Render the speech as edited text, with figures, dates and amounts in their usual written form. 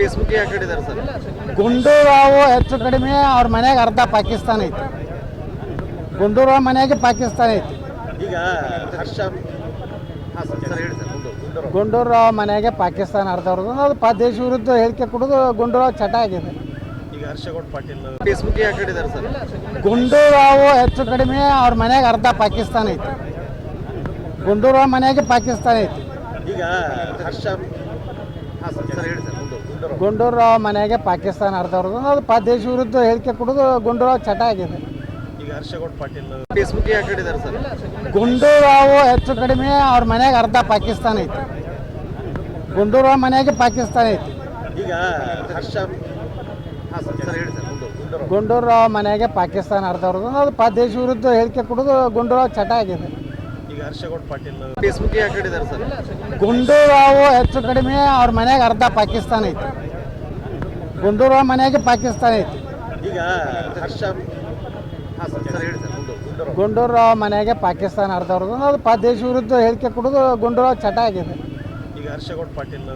Facebook ಯಾಕೆ ಹೇಳಿದ್ದಾರೆ sir? Gundu Rao ಹೆಚ್ಚು ಕಡಿಮೆ ಅವ್ರ ಮನೆಗೆ ಅರ್ಧ ಪಾಕಿಸ್ತಾನ ಐತಿ. ಗುಂಡೂರಾವ್ ಮನೆಗೆ ಪಾಕಿಸ್ತಾನ ಐತಿ. ಈಗ ಹರ್ಷ ಸರ್ ಹೇಳಿ ಸರ್. ಗುಂಡೂರಾವ್ ಮನೆಗೆ ಪಾಕಿಸ್ತಾನ ಅರ್ಧ ಅವ್ರದ್ದು ಅದು ದೇಶ ವಿರುದ್ಧ ಹೇಳಿಕೆ ಕೊಡೋದು ಗುಂಡೂರಾವ್ ಚಟ ಆಗಿದೆ. ಈಗ ಹರ್ಷಗೌಡ ಪಾಟೀಲ್ ಫೇಸ್ಬುಕ್ ಯಾಕೆ ಹೇಳಿದ್ದಾರೆ ಸರ್? ಗುಂಡೂರಾವು ಹೆಚ್ಚು ಕಡಿಮೆ ಅವ್ರ ಮನೆಗೆ ಅರ್ಧ ಪಾಕಿಸ್ತಾನ ಐತಿ. ಗುಂಡೂರಾವ್ ಮನೆಗೆ ಪಾಕಿಸ್ತಾನ ಐತಿ. ಈಗ ಹರ್ಷ ಸರ್ ಹೇಳಿ ಸರ್. ಗುಂಡೂರಾವ್ ಮನೆಗೆ ಪಾಕಿಸ್ತಾನ ಅರ್ಧ ಅವ್ರದ್ದು ಅದು ದೇಶ ವಿರುದ್ಧ ಹೇಳಿಕೆ ಕೊಡೋದು ಗುಂಡೂರಾವ್ ಚಟ ಆಗಿದೆ. ಈಗ ಹರ್ಷಗೌಡ ಪಾಟೀಲ್ ಫೇಸ್ಬುಕ್ ಯಾಕೆ ಹೇಳಿದ್ದಾರೆ ಸರ್? ಗುಂಡೂರಾವು ಹೆಚ್ಚು ಕಡಿಮೆ ಅವ್ರ ಮನೆಗೆ ಅರ್ಧ ಪಾಕಿಸ್ತಾನ ಐತಿ. ಗುಂಡೂರಾವ್ ಮನೆಗೆ ಪಾಕಿಸ್ತಾನ ಐತಿ. ಈಗ ಹರ್ಷ ಸರ್ ಹೇಳಿ ಸರ್. ಗುಂಡೂರಾವ್ ಮನೆಗೆ ಪಾಕಿಸ್ತಾನ ಅರ್ಧ ಅವ್ರದ್ದು ಅದು ದೇಶ ವಿರುದ್ಧ ಹೇಳಿಕೆ ಕೊಡೋದು ಗುಂಡೂರಾವ್ ಚಟ ಆಗಿದೆ. ಈಗ ಹರ್ಷಗೌಡ ಪಾಟೀಲ್ ಫೇಸ್ಬುಕ್ ಯಾಕೆ ಹೇಳಿದ್ದಾರೆ ಸರ್? ಗುಂಡೂರಾವು ಹೆಚ್ಚು ಕಡಿಮೆ ಅವ್ರ ಮನೆಗೆ ಅರ್ಧ ಪಾಕಿಸ್ತಾನ ಐತಿ. ಗುಂಡೂರಾವ್ ಮನೆಗೆ ಪಾಕಿಸ್ತಾನ ಐತಿ. ಈಗ ಹರ್ಷ ಸರ್ ಹೇಳಿ ಸರ್. ಗುಂಡೂರಾವ್ ಮನೆಗೆ ಪಾಕಿಸ್ತಾನ ಅರ್ಧ ಅವ್ರದ್ದು ಅದು ದೇಶ ವಿರುದ್ಧ ಹೇಳಿಕೆ ಕೊಡೋದು ಗುಂಡೂರಾವ್ ಚಟ ಆಗಿದೆ. ಈಗ ಹರ್ಷಗೌಡ ಪಾಟೀಲ್